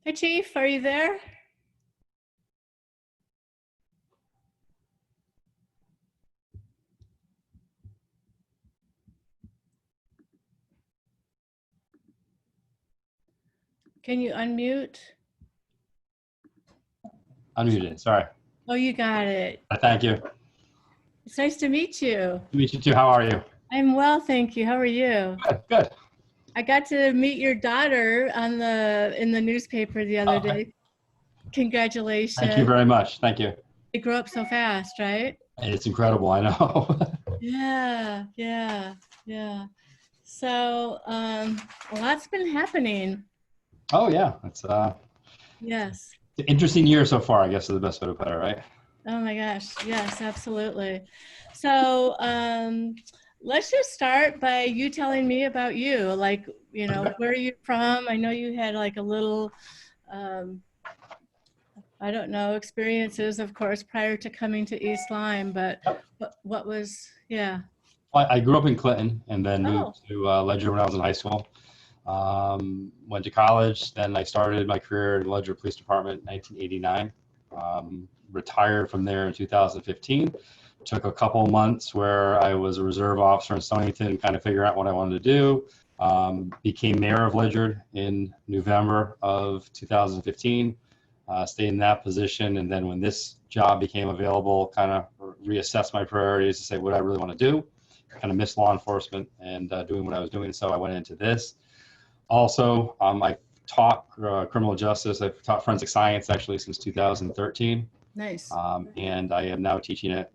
Hi, Chief. Are you there? Can you unmute? Unmuted, sorry. Oh, you got it. Thank you. It's nice to meet you. Nice to meet you too. How are you? I'm well, thank you. How are you? Good, good. I got to meet your daughter in the newspaper the other day. Congratulations. Thank you very much. Thank you. They grew up so fast, right? It's incredible, I know. Yeah. So, a lot's been happening. Oh yeah, it's Yes. an interesting year so far, I guess is the best way to put it, right? Oh my gosh. Yes, absolutely. So, let's just start by you telling me about you. Like, where are you from? I know you had like a little, um, I don't know, experiences, of course, prior to coming to East Lyme, but Yep. what was, yeah. I grew up in Clinton and then Oh, moved to Ledger when I was in high school. Went to college, then I started my career in Ledger Police Department in 1989. Retired from there in 2015. Took a couple months where I was a reserve officer in Stonington, kind of figure out what I wanted to do. Became mayor of Ledyard in November of 2015. Stayed in that position, and then when this job became available, kind of reassessed my priorities to say what I really want to do. Kind of missed law enforcement and doing what I was doing, so I went into this. Also, I taught criminal justice. I've taught forensic science actually since 2013. nice. And I am now teaching at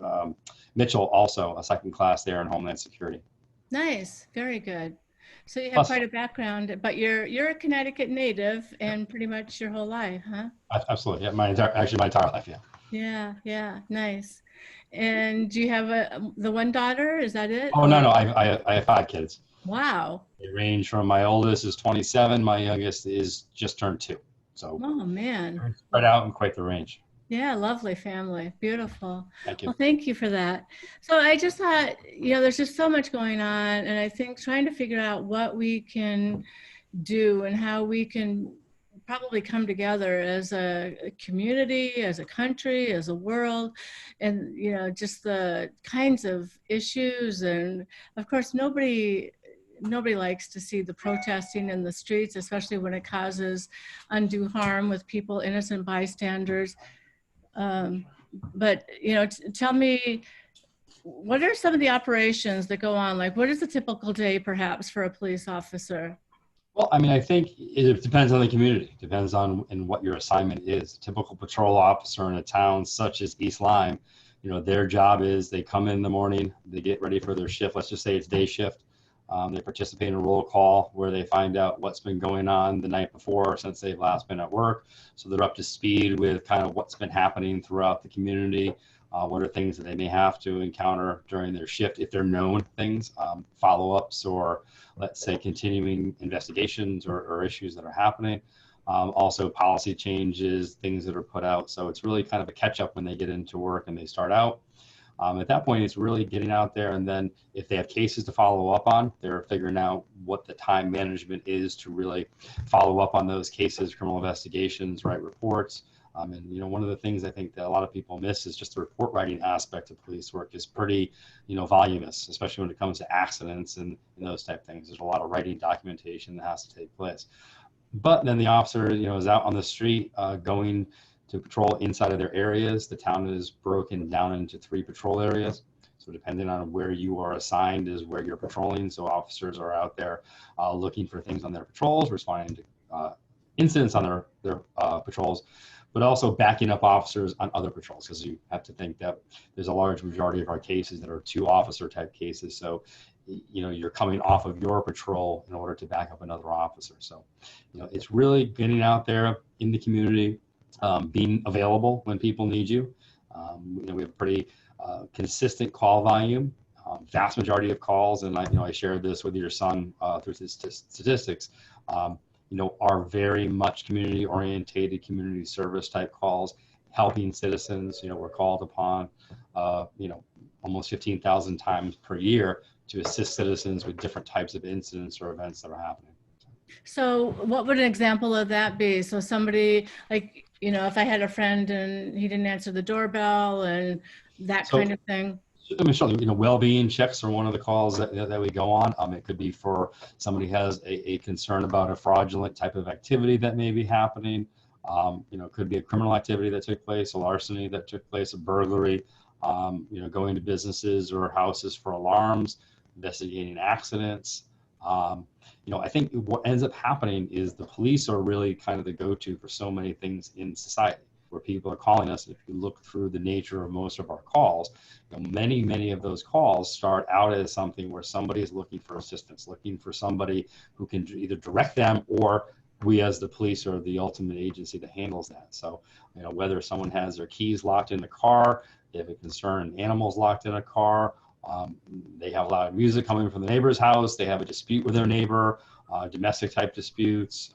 Mitchell, also a second class there in Homeland Security. Nice. Very good. So you have Plus, quite a background, but you're a Connecticut native and pretty much your whole life, huh? absolutely, yeah, my entire life, yeah. Yeah. Nice. And do you have the one daughter? Is that it? Oh Or no, I have 5 kids. wow. They range from my oldest is 27, my youngest is just turned 2. So Oh man. spread out and quite the range. Yeah, lovely family. Beautiful. Thank you. Well, thank you for that. So I just thought, there's just so much going on, and I think trying to figure out what we can do and how we can probably come together as a community, as a country, as a world, and just the kinds of issues. And of course, nobody likes to see the protesting in the streets, especially when it causes undue harm with people, innocent bystanders. But tell me, what are some of the operations that go on? Like, what is a typical day perhaps for a police officer? Well, I mean, I think it depends on the community. It depends on what your assignment is. A typical patrol officer in a town such as East Lyme, their job is they come in the morning, they get ready for their shift. Let's just say it's day shift. They participate in a roll call where they find out what's been going on the night before since they've last been at work. So they're up to speed with kind of what's been happening throughout the community. What are things that they may have to encounter during their shift if they're known things, follow-ups, or let's say continuing investigations or issues that are happening. Also policy changes, things that are put out. So it's really kind of a catch up when they get into work and they start out. At that point, it's really getting out there, and then if they have cases to follow up on, they're figuring out what the time management is to really follow up on those cases, criminal investigations, write reports. And one of the things I think that a lot of people miss is just the report writing aspect of police work is pretty, voluminous, especially when it comes to accidents and those type of things. There's a lot of writing documentation that has to take place. But then the officer, is out on the street going to patrol inside of their areas. The town is broken down into 3 patrol areas. So depending on where you are assigned is where you're patrolling. So officers are out there looking for things on their patrols, responding to incidents on their patrols, but also backing up officers on other patrols, because you have to think that there's a large majority of our cases that are 2 officer type cases. So, you're coming off of your patrol in order to back up another officer. So, it's really getting out there in the community, being available when people need you. We have a pretty consistent call volume. Vast majority of calls, and I shared this with your son through his statistics, are very much community orientated, community service type calls, helping citizens. We're called upon, almost 15,000 times per year to assist citizens with different types of incidents or events that are happening. So what would an example of that be? So somebody like, if I had a friend and he didn't answer the doorbell and that So kind of thing. I mean, sure, well-being checks are one of the calls that we go on. It could be for somebody has a concern about a fraudulent type of activity that may be happening. It could be a criminal activity that took place, a larceny that took place, a burglary, going to businesses or houses for alarms, investigating accidents. I think what ends up happening is the police are really kind of the go-to for so many things in society where people are calling us. If you look through the nature of most of our calls, many of those calls start out as something where somebody is looking for assistance, looking for somebody who can either direct them, or we as the police are the ultimate agency that handles that. So, whether someone has their keys locked in the car, they have a concern, animals locked in a car, they have a lot of music coming from the neighbor's house, they have a dispute with their neighbor, domestic type disputes,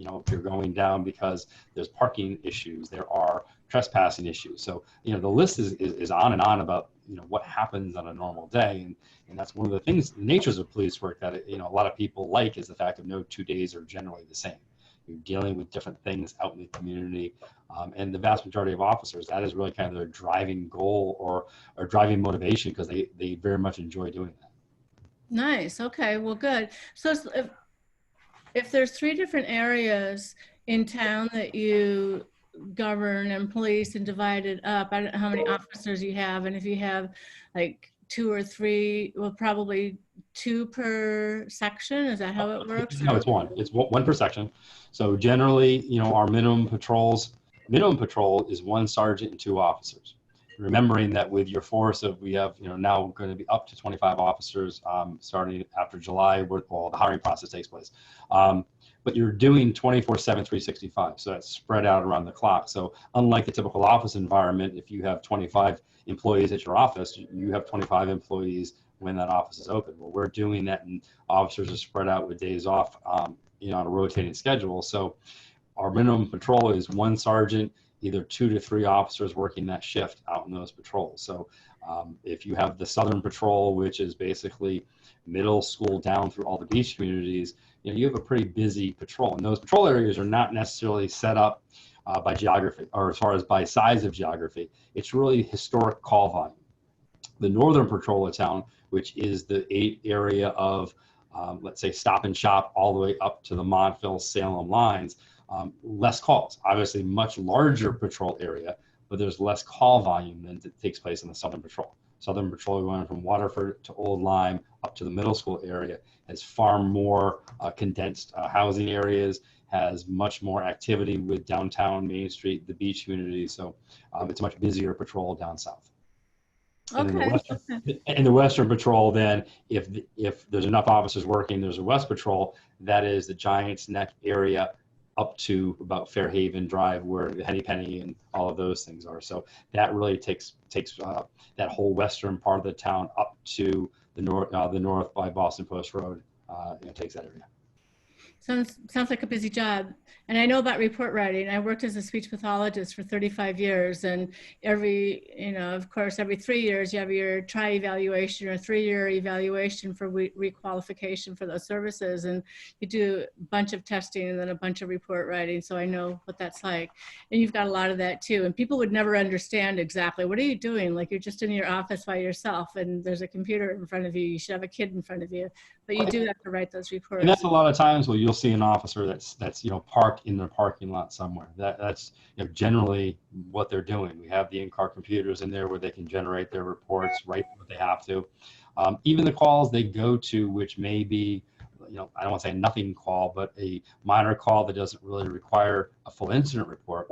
if you're going down because there's parking issues, there are trespassing issues. So, the list is on and on about, what happens on a normal day. And that's one of the things, the natures of police work that, a lot of people like, is the fact that no 2 days are generally the same. You're dealing with different things out in the community. And the vast majority of officers, that is really kind of their driving goal or driving motivation, because they very much enjoy doing that. Nice. Okay. Well, good. So if there's three different areas in town that you govern and police and divide it up, I don't know how many officers you have, and if you have like two or three, well, probably two per section. Is that how it works? No, Or? it's one. It's one per section. So generally, our minimum patrol is one sergeant and two officers. Remembering that with your force of, we have, now going to be up to 25 officers starting after July, where all the hiring process takes place. But you're doing 24/7, 365. So that's spread out around the clock. So unlike the typical office environment, if you have 25 employees at your office, you have 25 employees when that office is open. Well, we're doing that, and officers are spread out with days off, on a rotating schedule. So our minimum patrol is one sergeant, either 2 to 3 officers working that shift out in those patrols. So if you have the Southern Patrol, which is basically middle school down through all the beach communities, you have a pretty busy patrol. And those patrol areas are not necessarily set up by geography, or as far as by size of geography. It's really historic call volume. The Northern Patrol of town, which is the area of, let's say, Stop and Shop all the way up to the Montville Salem lines, less calls. Obviously, much larger patrol area, but there's less call volume than takes place in the Southern Patrol. Southern Patrol, going from Waterford to Old Lyme up to the middle school area, has far more condensed housing areas, has much more activity with downtown Main Street, the beach community. So it's a much busier patrol down south. And Okay. in the Western Patrol, then, if there's enough officers working, there's a West Patrol that is the Giants Neck area up to about Fairhaven Drive, where the Henny Penny and all of those things are. So that really takes that whole western part of the town up to the north by Boston Post Road. Takes that area. Sounds like a busy job. And I know about report writing. I worked as a speech pathologist for 35 years. And of course, every 3 years, you have your tri-evaluation or 3-year evaluation for requalification for those services. And you do a bunch of testing and then a bunch of report writing. So I know what that's like. And you've got a lot of that too. And people would never understand exactly, what are you doing? Like, you're just in your office by yourself and there's a computer in front of you. You should have a kid in front of you. But you do have to write those reports. And that's a lot of times where you'll see an officer that's parked in their parking lot somewhere. That's generally what they're doing. We have the in-car computers in there where they can generate their reports, write what they have to. Even the calls they go to, which may be, I don't want to say a nothing call, but a minor call that doesn't really require a full incident report,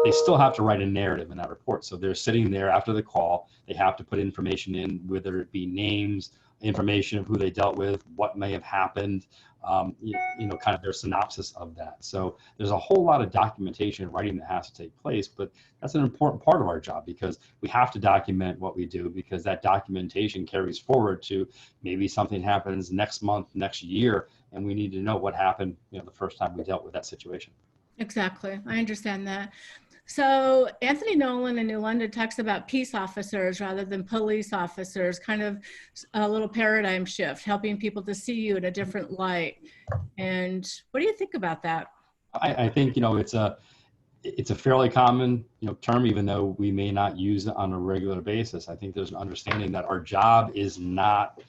they still have to write a narrative in that report. So they're sitting there after the call. They have to put information in, whether it be names, information of who they dealt with, what may have happened, kind of their synopsis of that. So there's a whole lot of documentation and writing that has to take place, but that's an important part of our job, because we have to document what we do, because that documentation carries forward to maybe something happens next month, next year, and we need to know what happened, the first time we dealt with that situation. Exactly. I understand that. So Anthony Nolan in New London talks about peace officers rather than police officers, kind of a little paradigm shift, helping people to see you in a different light. And what do you think about that? I think, it's a fairly common, term, even though we may not use it on a regular basis. I think there's an understanding that our job is not,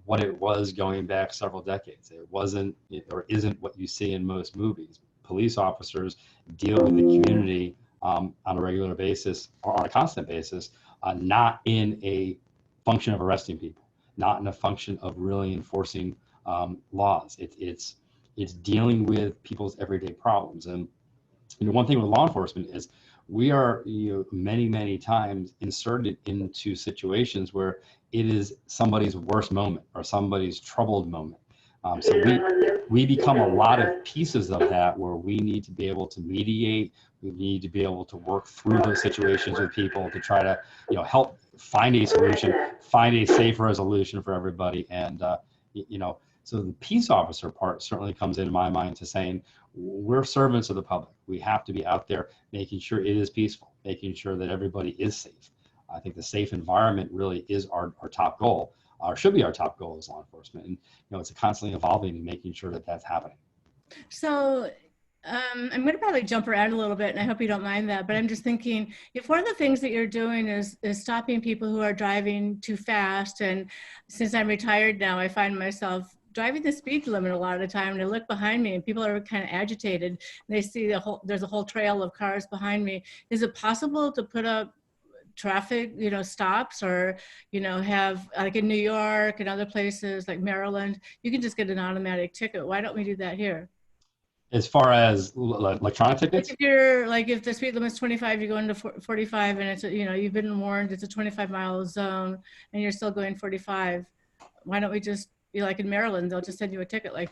what it was going back several decades. It wasn't or isn't what you see in most movies. Police officers deal with the community on a regular basis or on a constant basis, not in a function of arresting people, not in a function of really enforcing laws. It's dealing with people's everyday problems. And one thing with law enforcement is we are many times inserted into situations where it is somebody's worst moment or somebody's troubled moment. So we become a lot of pieces of that, where we need to be able to mediate. We need to be able to work through those situations with people to try to help find a solution, find a safe resolution for everybody. And so the peace officer part certainly comes into my mind to saying, we're servants of the public. We have to be out there making sure it is peaceful, making sure that everybody is safe. I think the safe environment really is our top goal, or should be our top goal as law enforcement. And it's constantly evolving and making sure that that's happening. So I'm going to probably jump around a little bit, and I hope you don't mind that, but I'm just thinking, if one of the things that you're doing is stopping people who are driving too fast, and since I'm retired now, I find myself driving the speed limit a lot of the time, and I look behind me and people are kind of agitated, and they see there's a whole trail of cars behind me. Is it possible to put up traffic, stops, or, have, like in New York and other places like Maryland, you can just get an automatic ticket? Why don't we do that here? As far as electronic tickets, If the speed limit's 25, you go into 45, and it's, you've been warned it's a 25-mile zone and you're still going 45. Why don't we just be like in Maryland? They'll just send you a ticket, like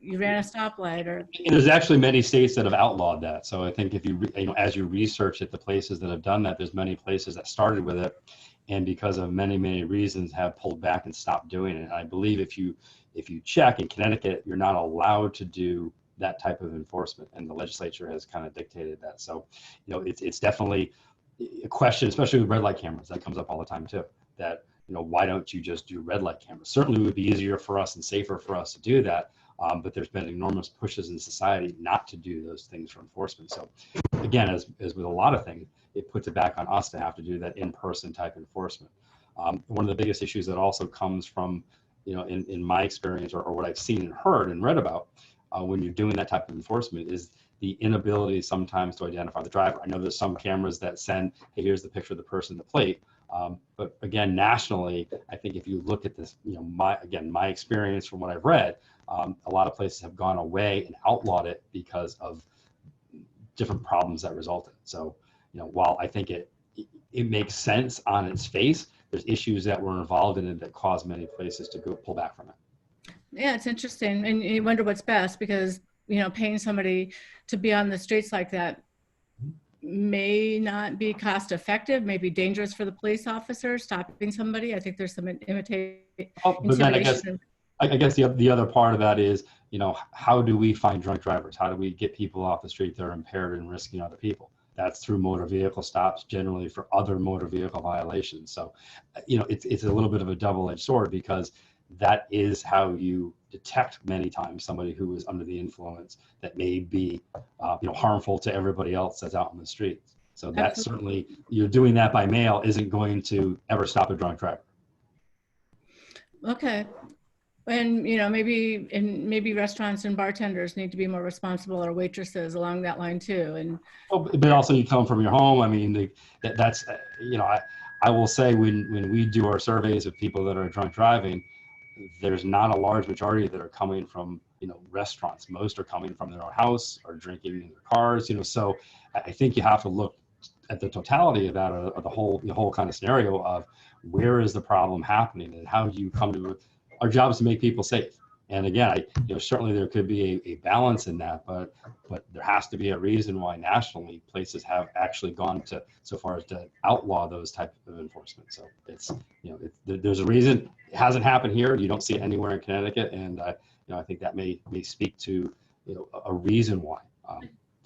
you ran a stoplight. Or and there's actually many states that have outlawed that. So I think if as you research it, the places that have done that, there's many places that started with it, and because of many reasons have pulled back and stopped doing it. And I believe if you check in Connecticut, you're not allowed to do that type of enforcement, and the legislature has kind of dictated that. So it's definitely a question, especially with red light cameras, that comes up all the time too, that why don't you just do red light cameras? Certainly it would be easier for us and safer for us to do that, but there's been enormous pushes in society not to do those things for enforcement. So again, as with a lot of things, it puts it back on us to have to do that in-person type enforcement. One of the biggest issues that also comes from in my experience, or what I've seen and heard and read about, when you're doing that type of enforcement, is the inability sometimes to identify the driver. I know there's some cameras that send, hey, here's the picture of the person, the plate. But again, nationally, I think if you look at this, my experience from what I've read, a lot of places have gone away and outlawed it because of different problems that resulted. So, while I think it makes sense on its face, there's issues that were involved in it that cause many places to go pull back from it. Yeah, it's interesting, and you wonder what's best, because paying somebody to be on the streets like that may not be cost effective, may be dangerous for the police officer stopping somebody. I think there's some intimidation. But then I guess the other part of that is, how do we find drunk drivers? How do we get people off the street that are impaired and risking other people? That's through motor vehicle stops, generally for other motor vehicle violations. So, it's a little bit of a double-edged sword, because that is how you detect many times somebody who is under the influence that may be harmful to everybody else that's out on the streets. So that certainly, doing that by mail isn't going to ever stop a drunk driver. Okay. And maybe restaurants and bartenders need to be more responsible, or waitresses along that line too. And but also, you come from your home. I mean, that's I will say, when we do our surveys of people that are drunk driving, there's not a large majority that are coming from restaurants. Most are coming from their own house or drinking in their cars. So I think you have to look at the totality of that, or the whole kind of scenario of where is the problem happening, and how do you come to it. Our job is to make people safe. And again, certainly there could be a balance in that, but there has to be a reason why nationally places have actually gone to so far as to outlaw those types of enforcement. So it's there's a reason it hasn't happened here. You don't see it anywhere in Connecticut, and I think that may speak to a reason why.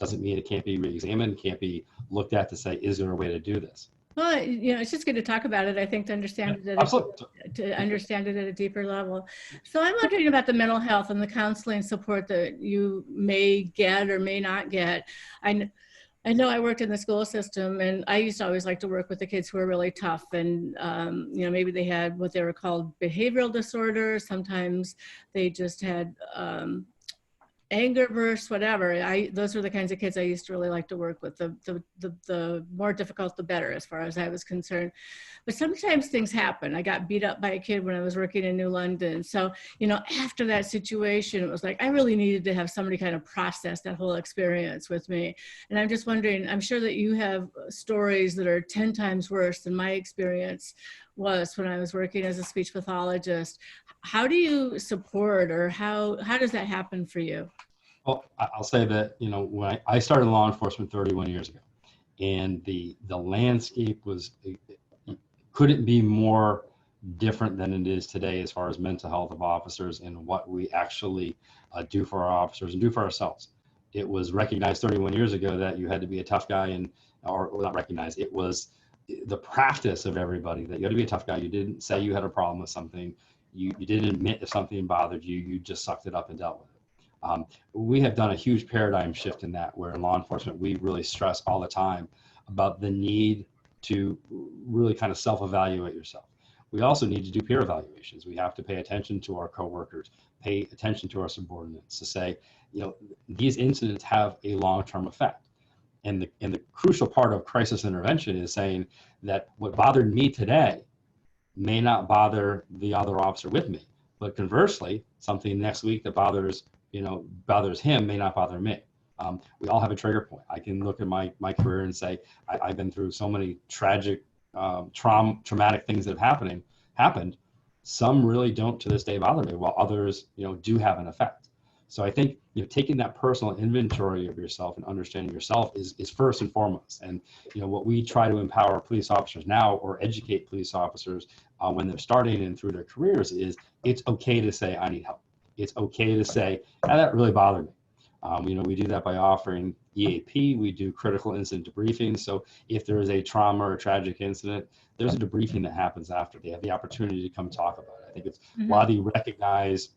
Doesn't mean it can't be re-examined, can't be looked at to say, is there a way to do this? Well, it's just good to talk about it, I think, to understand it Absolutely. to understand it at a deeper level. So I'm wondering about the mental health and the counseling support that you may get or may not get. I know I worked in the school system, and I used to always like to work with the kids who were really tough, and maybe they had what they were called behavioral disorders. Sometimes they just had anger bursts, whatever. Those were the kinds of kids I used to really like to work with. The more difficult, the better, as far as I was concerned. But sometimes things happen. I got beat up by a kid when I was working in New London. So, after that situation, it was like I really needed to have somebody kind of process that whole experience with me. And I'm just wondering, I'm sure that you have stories that are 10 times worse than my experience was when I was working as a speech pathologist. How do you support, or how does that happen for you? Well, I'll say that, when I started law enforcement 31 years ago, and the landscape couldn't be more different than it is today as far as mental health of officers and what we actually do for our officers and do for ourselves. It was recognized 31 years ago that you had to be a tough guy, or not recognized, it was the practice of everybody that you had to be a tough guy. You didn't say you had a problem with something. You didn't admit if something bothered you. You just sucked it up and dealt with it. We have done a huge paradigm shift in that, where in law enforcement, we really stress all the time about the need to really kind of self-evaluate yourself. We also need to do peer evaluations. We have to pay attention to our coworkers, pay attention to our subordinates to say, these incidents have a long-term effect. And the crucial part of crisis intervention is saying that what bothered me today may not bother the other officer with me, but conversely, something next week that bothers him may not bother me. We all have a trigger point. I can look at my career and say, I've been through so many tragic, traumatic things that have happened. Some really don't to this day bother me, while others, do have an effect. So I think, taking that personal inventory of yourself and understanding yourself is first and foremost. And, what we try to empower police officers now, or educate police officers when they're starting and through their careers, is it's okay to say, I need help. It's okay to say, that really bothered me. We do that by offering EAP. We do critical incident debriefing. So if there is a trauma or a tragic incident, there's a debriefing that happens after. They have the opportunity to come talk about it. I think it's why they recognize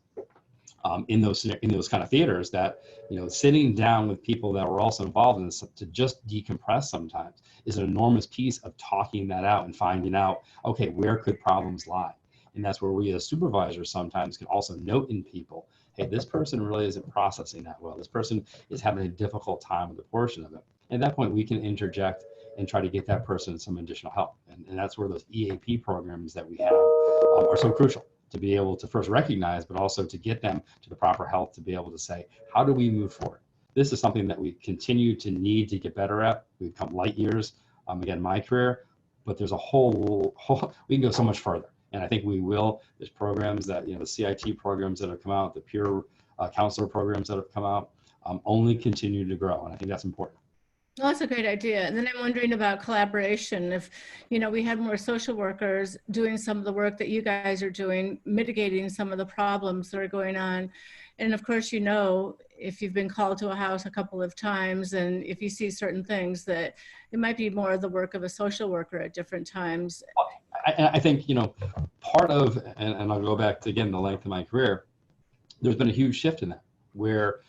in those kind of theaters that, sitting down with people that were also involved in this to just decompress sometimes is an enormous piece of talking that out and finding out, okay, where could problems lie? And that's where we as supervisors sometimes can also note in people, hey, this person really isn't processing that well. This person is having a difficult time with a portion of it. At that point, we can interject and try to get that person some additional help. And that's where those EAP programs that we have are so crucial, to be able to first recognize, but also to get them to the proper help to be able to say, how do we move forward? This is something that we continue to need to get better at. We've come light years, again, my career, but there's a whole, we can go so much further. And I think we will. There's programs that, the CIT programs that have come out, the peer counselor programs that have come out, only continue to grow. And I think that's important. Well, that's a great idea. And then I'm wondering about collaboration. If, we had more social workers doing some of the work that you guys are doing, mitigating some of the problems that are going on. And of course, if you've been called to a house a couple of times, and if you see certain things, that it might be more of the work of a social worker at different times. I think, part of, and I'll go back to, again, the length of my career, there's been a huge shift in that, where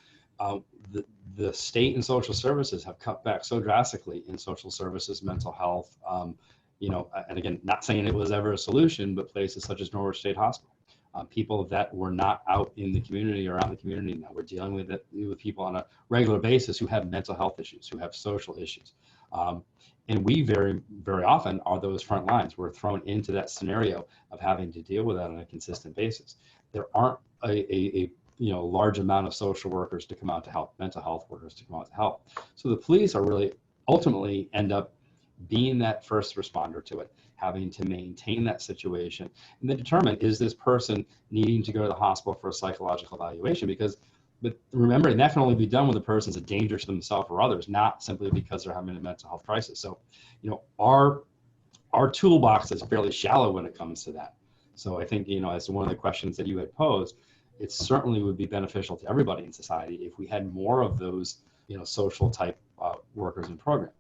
the state and social services have cut back so drastically in social services, mental health, and again, not saying it was ever a solution, but places such as Norwich State Hospital, people that were not out in the community or out in the community now. We're dealing with people on a regular basis who have mental health issues, who have social issues. And we very, very often are those front lines. We're thrown into that scenario of having to deal with that on a consistent basis. There aren't a large amount of social workers to come out to help, mental health workers to come out to help. So the police are really ultimately end up being that first responder to it, having to maintain that situation and then determine, is this person needing to go to the hospital for a psychological evaluation? But remembering that can only be done when the person's a danger to themselves or others, not simply because they're having a mental health crisis. So, our toolbox is fairly shallow when it comes to that. So I think, as to one of the questions that you had posed, it certainly would be beneficial to everybody in society if we had more of those social type workers and programs.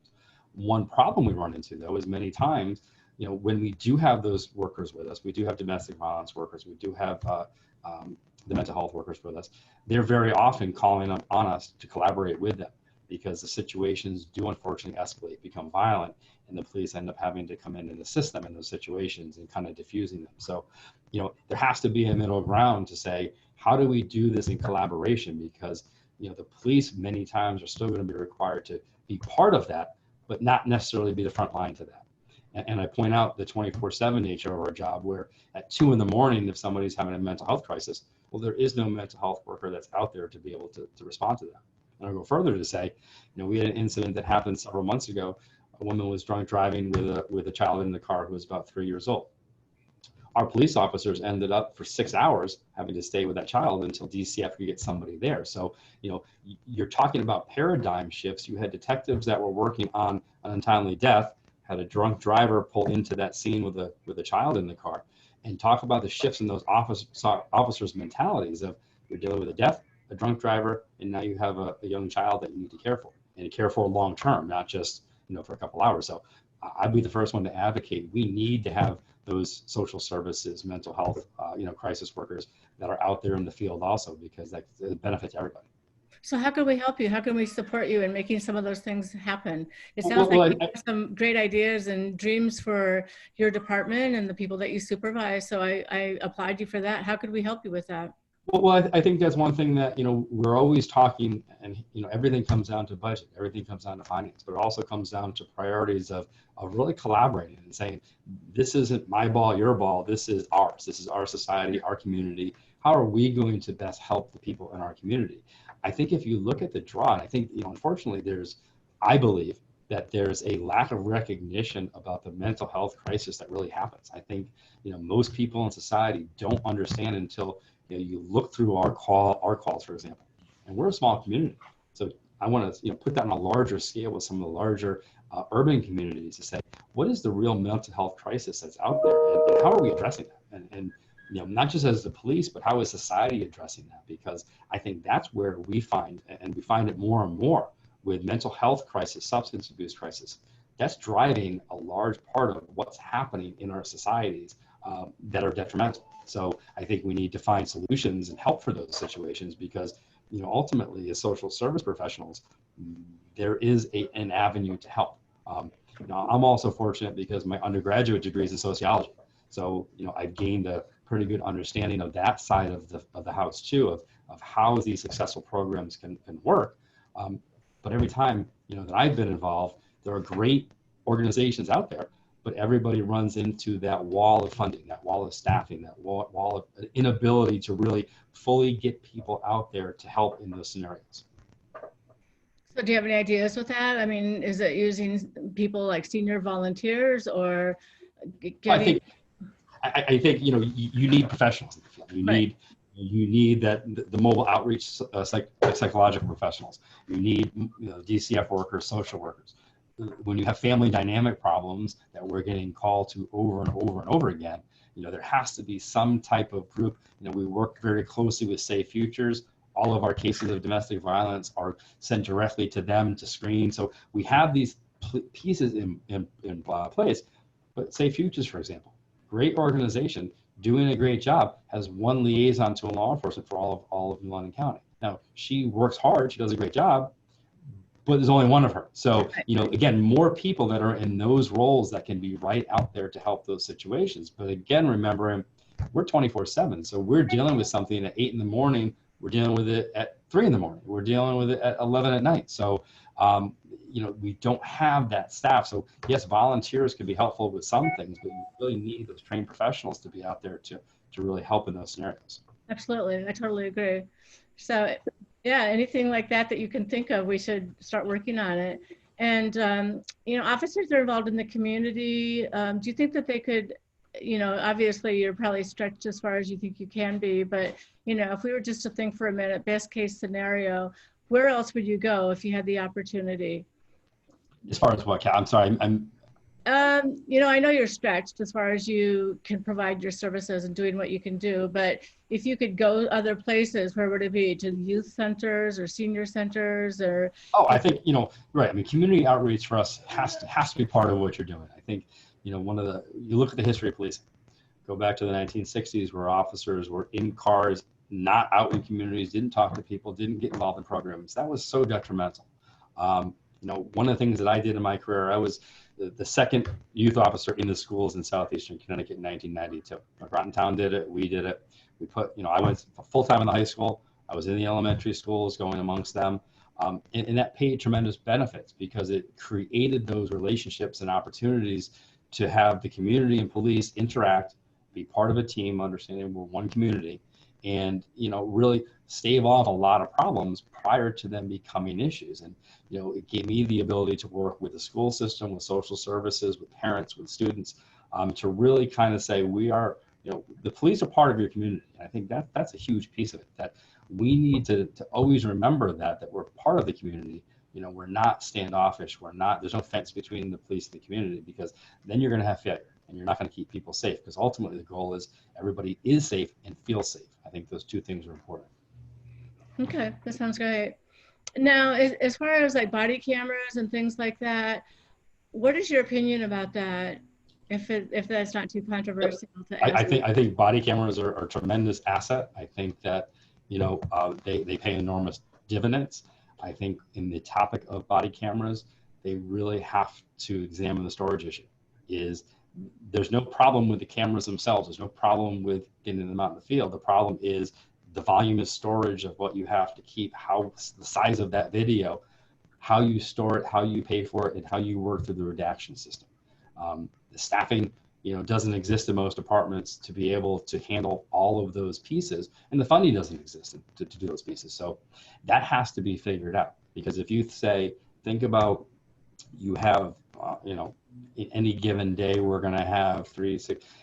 One problem we run into, though, is many times, when we do have those workers with us, we do have domestic violence workers, we do have the mental health workers with us, they're very often calling on us to collaborate with them, because the situations do unfortunately escalate, become violent, and the police end up having to come in and assist them in those situations and kind of diffusing them. So, there has to be a middle ground to say, how do we do this in collaboration? Because, the police many times are still going to be required to be part of that, but not necessarily be the front line to that. And I point out the 24/7 nature of our job, where at 2 a.m, if somebody's having a mental health crisis, well, there is no mental health worker that's out there to be able to respond to that. And I'll go further to say, we had an incident that happened several months ago. A woman was drunk driving with a child in the car who was about 3 years old. Our police officers ended up for 6 hours having to stay with that child until DCF could get somebody there. So, you're talking about paradigm shifts. You had detectives that were working on an untimely death, had a drunk driver pull into that scene with a child in the car, and talk about the shifts in those officers' mentalities of, you're dealing with a death, a drunk driver, and now you have a young child that you need to care for, and care for long term, not just for a couple hours. So I'd be the first one to advocate, we need to have those social services, mental health, crisis workers that are out there in the field also, because that's a benefit to everybody. So how can we help you? How can we support you in making some of those things happen? It sounds like you have some great ideas and dreams for your department and the people that you supervise. So I applaud you for that. How could we help you with that? Well, I think that's one thing that, we're always talking, and, everything comes down to budget, everything comes down to finance, but it also comes down to priorities of really collaborating and saying, this isn't my ball, your ball, this is ours. This is our society, our community. How are we going to best help the people in our community? I think if you look at the draw, and I think, unfortunately, I believe that there's a lack of recognition about the mental health crisis that really happens. I think, most people in society don't understand until you look through our calls, for example, and we're a small community. So I want to put that on a larger scale with some of the larger urban communities to say, what is the real mental health crisis that's out there, and how are we addressing that? And not just as the police, but how is society addressing that? Because I think that's where we find, and we find it more and more with mental health crisis, substance abuse crisis, that's driving a large part of what's happening in our societies that are detrimental. So I think we need to find solutions and help for those situations, because ultimately, as social service professionals, there is an avenue to help. I'm also fortunate because my undergraduate degree is in sociology, so I've gained a pretty good understanding of that side of the house too, of how these successful programs can work. But every time that I've been involved, there are great organizations out there, but everybody runs into that wall of funding, that wall of staffing, that wall of inability to really fully get people out there to help in those scenarios. So do you have any ideas with that? I mean, is it using people like senior volunteers, or getting... I think you need professionals in the field. You need that the mobile outreach psychological professionals. You need DCF workers, social workers. When you have family dynamic problems that we're getting called to over and over and over again, there has to be some type of group. We work very closely with Safe Futures. All of our cases of domestic violence are sent directly to them to screen. So we have these pieces in place. But Safe Futures, for example, great organization, doing a great job, has one liaison to law enforcement for all of New London County. Now, she works hard, she does a great job, but there's only one of her. So, again, more people that are in those roles that can be right out there to help those situations. But again, remembering, we're 24/7. So we're dealing with something at 8 a.m. We're dealing with it at 3 a.m. We're dealing with it at 11 at night. So, we don't have that staff. So yes, volunteers can be helpful with some things, but you really need those trained professionals to be out there to really help in those scenarios. Absolutely. I totally agree. So yeah, anything like that you can think of, we should start working on it. And, officers are involved in the community. Do you think that they could, obviously you're probably stretched as far as you think you can be, but, if we were just to think for a minute, best case scenario, where else would you go if you had the opportunity? As far as what, I'm sorry, I know you're stretched as far as you can provide your services and doing what you can do, but if you could go other places, where would it be? To youth centers or senior centers or? Oh, I think, right. I mean, community outreach for us has to be part of what you're doing. I think, you look at the history of policing, go back to the 1960s where officers were in cars, not out in communities, didn't talk to people, didn't get involved in programs. That was so detrimental. One of the things that I did in my career, I was the second youth officer in the schools in southeastern Connecticut in 1992. Groton Town did it. We did it. I went full time in the high school. I was in the elementary schools, going amongst them. And that paid tremendous benefits because it created those relationships and opportunities to have the community and police interact, be part of a team, understanding we're one community, and really stave off a lot of problems prior to them becoming issues. And it gave me the ability to work with the school system, with social services, with parents, with students, to really kind of say the police are part of your community. And I think that's a huge piece of it, that we need to always remember that we're part of the community. We're not standoffish. There's no fence between the police and the community, because then you're going to have failure and you're not going to keep people safe, because ultimately the goal is everybody is safe and feels safe. I think those two things are important. Okay, that sounds great. Now, as far as like body cameras and things like that, what is your opinion about that? If that's not too controversial to ask. I think body cameras are a tremendous asset. I think that they pay enormous dividends. I think in the topic of body cameras, they really have to examine the storage issue. There's no problem with the cameras themselves. There's no problem with getting them out in the field. The problem is the volume of storage of what you have to keep, how the size of that video, how you store it, how you pay for it, and how you work through the redaction system. The staffing, doesn't exist in most departments to be able to handle all of those pieces, and the funding doesn't exist to do those pieces. So that has to be figured out, because if you think about, you have, in any given day, we're going to have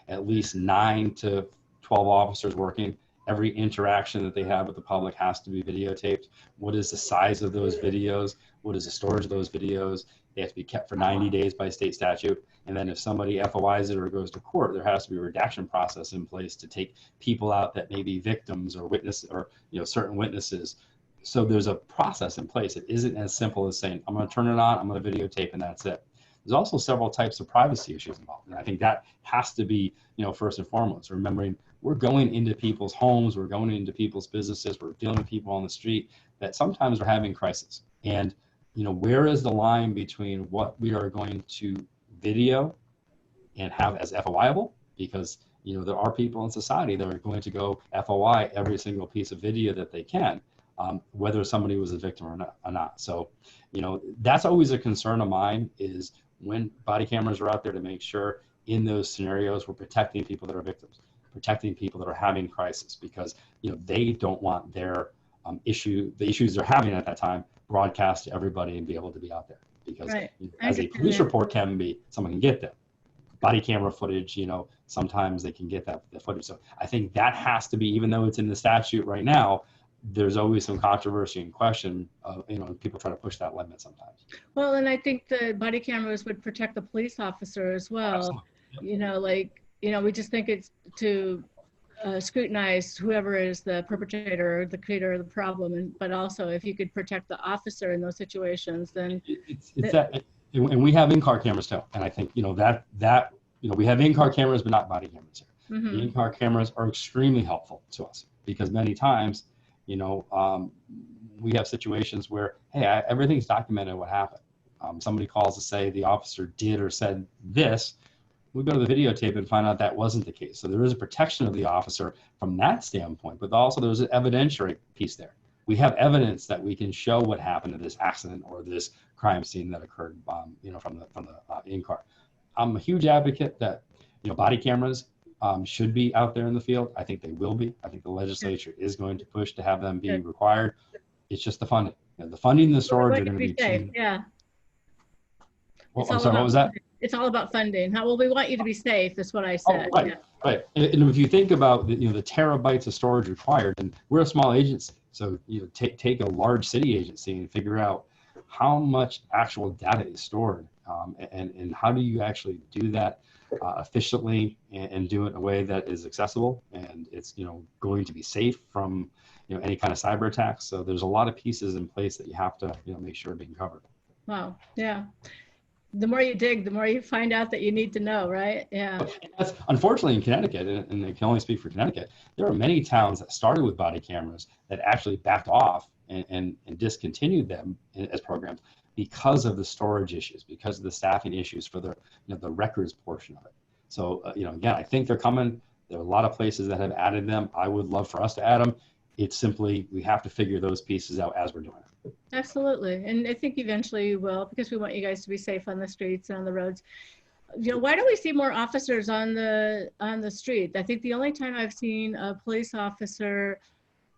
at least 9 to 12 officers working. Every interaction that they have with the public has to be videotaped. What is the size of those videos? What is the storage of those videos? They have to be kept for 90 days by state statute. And then if somebody FOIs it or goes to court, there has to be a redaction process in place to take people out that may be victims or witness, or certain witnesses. So there's a process in place. It isn't as simple as saying, I'm going to turn it on, I'm going to videotape, and that's it. There's also several types of privacy issues involved. And I think that has to be, first and foremost, remembering we're going into people's homes, we're going into people's businesses, we're dealing with people on the street that sometimes are having crisis. And, where is the line between what we are going to video and have as FOIable? Because, there are people in society that are going to go FOI every single piece of video that they can, whether somebody was a victim or not. So, that's always a concern of mine, is when body cameras are out there, to make sure in those scenarios we're protecting people that are victims, protecting people that are having crisis, because they don't want their the issues they're having at that time broadcast to everybody and be able to be out there, because Right. as a police report can be, someone can get them. Body camera footage, sometimes they can get that footage. So I think that has to be, even though it's in the statute right now, there's always some controversy and question of, people try to push that limit sometimes. Well, and I think the body cameras would protect the police officer as well. Absolutely. Yep. We just think it's to scrutinize whoever is the perpetrator or the creator of the problem, but also if you could protect the officer in those situations, then and we have in-car cameras too. And I think we have in-car cameras, but not body cameras here. Mm-hmm. The in-car cameras are extremely helpful to us, because many times, we have situations where, hey, everything's documented what happened. Somebody calls to say the officer did or said this. We go to the videotape and find out that wasn't the case. So there is a protection of the officer from that standpoint, but also there's an evidentiary piece there. We have evidence that we can show what happened to this accident or this crime scene that occurred, from the in-car. I'm a huge advocate that, body cameras should be out there in the field. I think they will be. I think the legislature is going to push to have them be required. It's just the funding. The funding and the storage are going to be safe. Yeah. Well, I'm sorry, what was that? It's all about funding. We want you to be safe. That's what I said. Oh, right, yeah. Right. And if you think about the terabytes of storage required, and we're a small agency, so take a large city agency and figure out how much actual data is stored and how do you actually do that efficiently and do it in a way that is accessible and it's going to be safe from any kind of cyber attacks. So there's a lot of pieces in place that you have to make sure are being covered. Wow. Yeah. The more you dig, the more you find out that you need to know, right? Yeah. That's, unfortunately, in Connecticut, and I can only speak for Connecticut, there are many towns that started with body cameras that actually backed off and discontinued them as programs because of the storage issues, because of the staffing issues for the records portion of it. So again, I think they're coming. There are a lot of places that have added them. I would love for us to add them. It's simply we have to figure those pieces out as we're doing it. Absolutely. And I think eventually you will, because we want you guys to be safe on the streets and on the roads. Why don't we see more officers on the street? I think the only time I've seen a police officer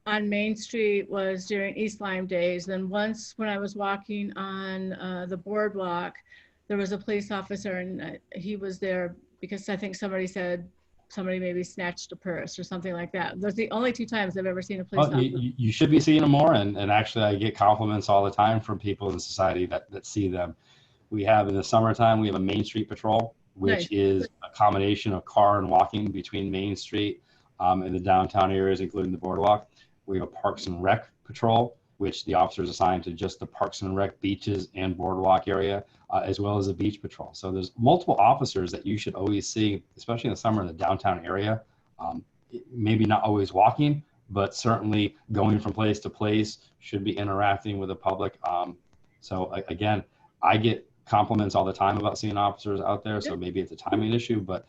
on Main Street was during East Lyme days. And once when I was walking on the boardwalk, there was a police officer, and he was there because I think somebody said somebody maybe snatched a purse or something like that. Those are the only 2 times I've ever seen a police officer. You should be seeing them more, and actually I get compliments all the time from people in society that see them. We have in the summertime, we have a Main Street patrol, which Nice. is a combination of car and walking between Main Street and the downtown areas, including the boardwalk. We have a Parks and Rec patrol, which the officers assigned to just the Parks and Rec beaches and boardwalk area, as well as a beach patrol. So there's multiple officers that you should always see, especially in the summer in the downtown area. Maybe not always walking, but certainly going from place to place, should be interacting with the public. So again, I get compliments all the time about seeing officers out there. So maybe it's a timing issue, but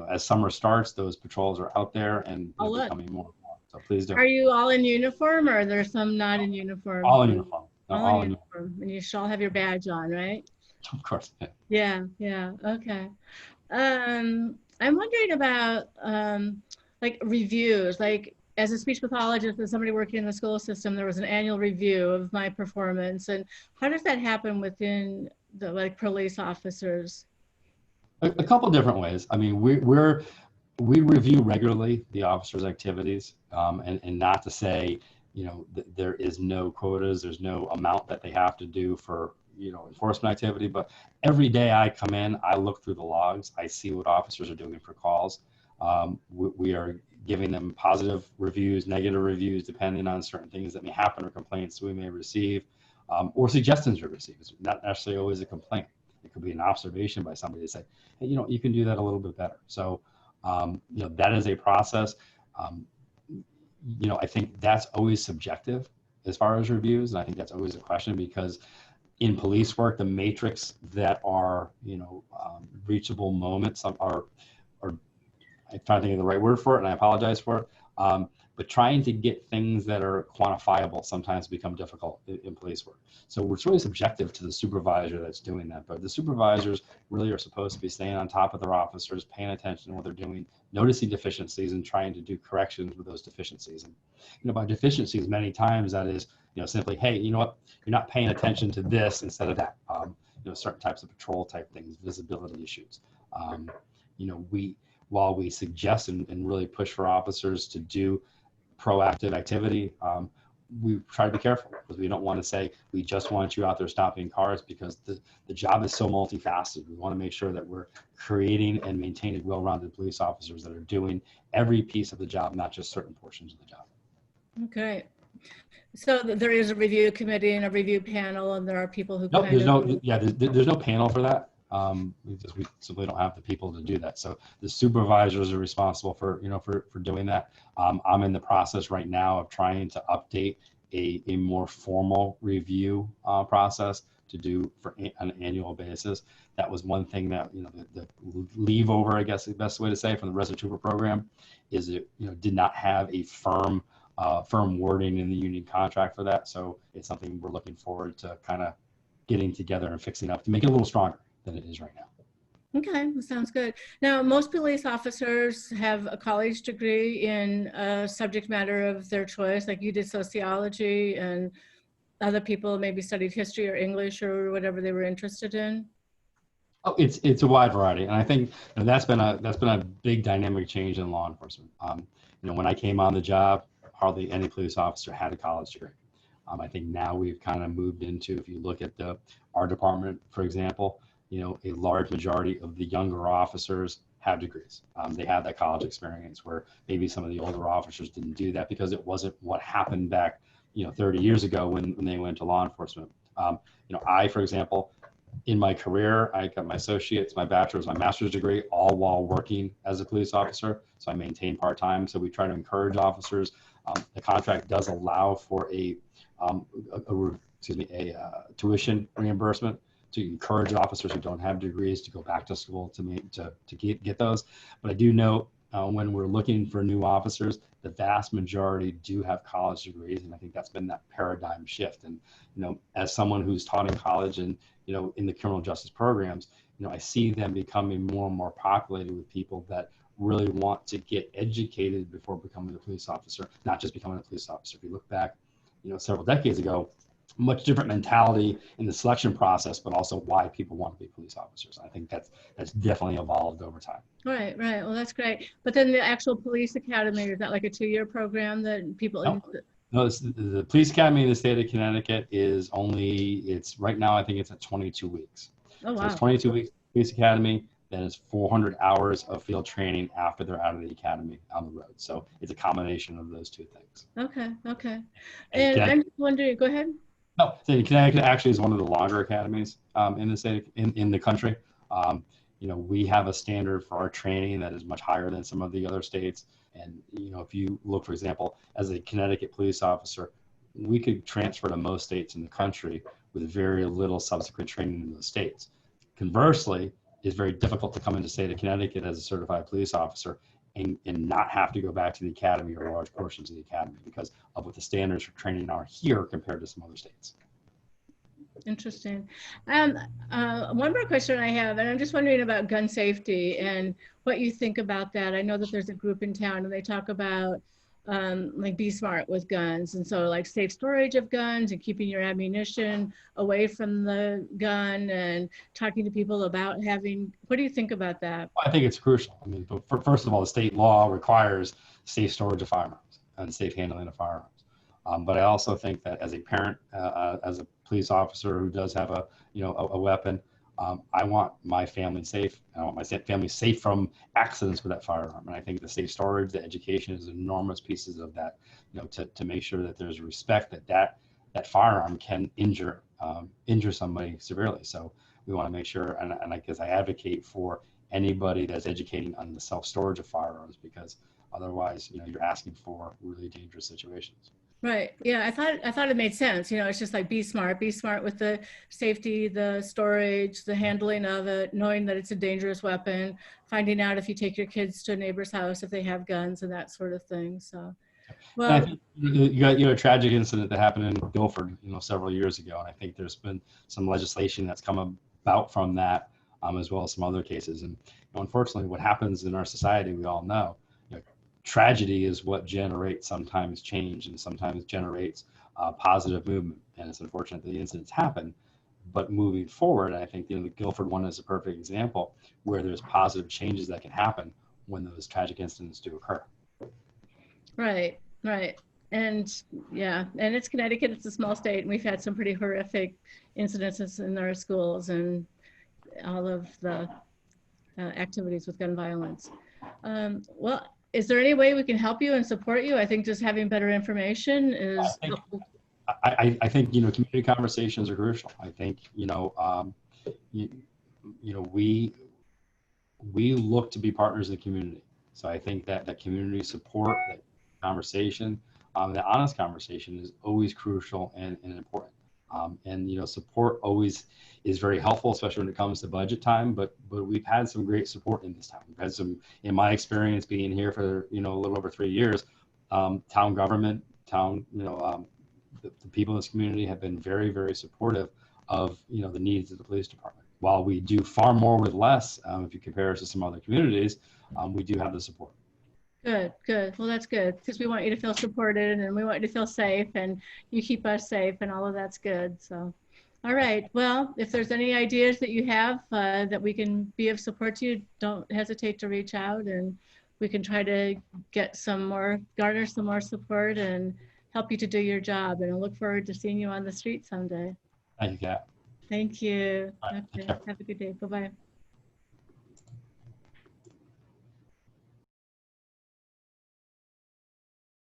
as summer starts, those patrols are out there and becoming more and more. So please do. Are you all in uniform, or are there some not in uniform? All in uniform. No, all in uniform. And you should all have your badge on, right? Of course. Yeah. Okay. I'm wondering about like reviews. Like as a speech pathologist and somebody working in the school system, there was an annual review of my performance. And how does that happen within the police officers? A couple different ways. I mean, we review regularly the officers' activities, and not to say, there is no quotas, there's no amount that they have to do for, enforcement activity, but every day I come in, I look through the logs, I see what officers are doing for calls. We are giving them positive reviews, negative reviews, depending on certain things that may happen or complaints we may receive, or suggestions we receive. It's not necessarily always a complaint. It could be an observation by somebody to say, hey, you can do that a little bit better. So, that is a process. I think that's always subjective as far as reviews. And I think that's always a question, because in police work, the matrix that are, reachable moments are I'm trying to think of the right word for it, and I apologize for it. But trying to get things that are quantifiable sometimes become difficult in police work. So it's really subjective to the supervisor that's doing that. But the supervisors really are supposed to be staying on top of their officers, paying attention to what they're doing, noticing deficiencies, and trying to do corrections with those deficiencies. And by deficiencies, many times that is, simply, hey, you know what, you're not paying attention to this instead of that. Certain types of patrol type things, visibility issues. While we suggest and really push for officers to do proactive activity, we try to be careful, because we don't want to say we just want you out there stopping cars, because the job is so multifaceted. We want to make sure that we're creating and maintaining well-rounded police officers that are doing every piece of the job, not just certain portions of the job. Okay. So there is a review committee and a review panel, and there are people who there's no panel for that. We simply don't have the people to do that. So the supervisors are responsible for doing that. I'm in the process right now of trying to update a more formal review process to do for an annual basis. That was one thing that the leave over, I guess the best way to say, from the Resident Trooper program is it did not have a firm wording in the union contract for that. So it's something we're looking forward to kind of getting together and fixing up to make it a little stronger than it is right now. Okay, that sounds good. Now, most police officers have a college degree in a subject matter of their choice, like you did sociology, and other people maybe studied history or English or whatever they were interested in. Oh, it's a wide variety, and I think that's been a big dynamic change in law enforcement. When I came on the job, hardly any police officer had a college degree. I think now we've kind of moved into, if you look at our department, for example, a large majority of the younger officers have degrees. They have that college experience where maybe some of the older officers didn't do that because it wasn't what happened back, 30 years ago when they went to law enforcement. I, for example, in my career, I got my associates, my bachelor's, my master's degree, all while working as a police officer. So I maintain part-time. So we try to encourage officers. The contract does allow for a tuition reimbursement to encourage officers who don't have degrees to go back to school to get those. But I do note when we're looking for new officers, the vast majority do have college degrees, and I think that's been that paradigm shift. And as someone who's taught in college and in the criminal justice programs, I see them becoming more and more populated with people that really want to get educated before becoming a police officer, not just becoming a police officer. If you look back, several decades ago, much different mentality in the selection process, but also why people want to be police officers. I think that's definitely evolved over time. Right. Well, that's great. But then the actual police academy, is that like a 2-year program that people? No, the police academy in the state of Connecticut is it's right now, I think it's at 22 weeks. Oh, wow. So it's 22 weeks police academy. Then it's 400 hours of field training after they're out of the academy on the road. So it's a combination of those two things. Okay. And I'm just wondering, go ahead. No, so Connecticut actually is one of the longer academies in the state, in the country. We have a standard for our training that is much higher than some of the other states. And if you look, for example, as a Connecticut police officer, we could transfer to most states in the country with very little subsequent training in those states. Conversely, it's very difficult to come into the state of Connecticut as a certified police officer and not have to go back to the academy or large portions of the academy because of what the standards for training are here compared to some other states. Interesting. One more question I have, and I'm just wondering about gun safety and what you think about that. I know that there's a group in town and they talk about like be smart with guns, and so like safe storage of guns and keeping your ammunition away from the gun and talking to people about having. What do you think about that? I think it's crucial. I mean, first of all, the state law requires safe storage of firearms and safe handling of firearms. But I also think that as a parent, as a police officer who does have a weapon, I want my family safe. I want my family safe from accidents with that firearm. And I think the safe storage, the education is enormous pieces of that, to make sure that there's respect that firearm can injure somebody severely. So we want to make sure, and I guess I advocate for anybody that's educating on the self-storage of firearms, because otherwise, you're asking for really dangerous situations. Right. Yeah, I thought it made sense. It's just like be smart with the safety, the storage, the handling of it, knowing that it's a dangerous weapon, finding out if you take your kids to a neighbor's house if they have guns and that sort of thing. So, well, I think you got a tragic incident that happened in Guilford, several years ago, and I think there's been some legislation that's come about from that, as well as some other cases. And unfortunately, what happens in our society, we all know. Tragedy is what generates sometimes change and sometimes generates positive movement. And it's unfortunate that the incidents happen, but moving forward, I think the Guilford one is a perfect example where there's positive changes that can happen when those tragic incidents do occur. Right. And yeah, and it's Connecticut, it's a small state, and we've had some pretty horrific incidences in our schools and all of the activities with gun violence. Well, is there any way we can help you and support you? I think just having better information is helpful. I think community conversations are crucial. I think we look to be partners in the community. So I think that community support, that conversation, that honest conversation is always crucial and important. And support always is very helpful, especially when it comes to budget time. But we've had some great support in this town. We've had some, in my experience being here for a little over 3 years, town government, the people in this community have been very, very supportive of the needs of the police department. While we do far more with less, if you compare us to some other communities, we do have the support. Good. Well, that's good, because we want you to feel supported and we want you to feel safe, and you keep us safe, and all of that's good. So, all right. Well, if there's any ideas that you have that we can be of support to you, don't hesitate to reach out, and we can try to garner some more support and help you to do your job. And I look forward to seeing you on the street someday. Thank you, Kat. Thank you. All right, take Okay. care. Have a good day. Bye-bye.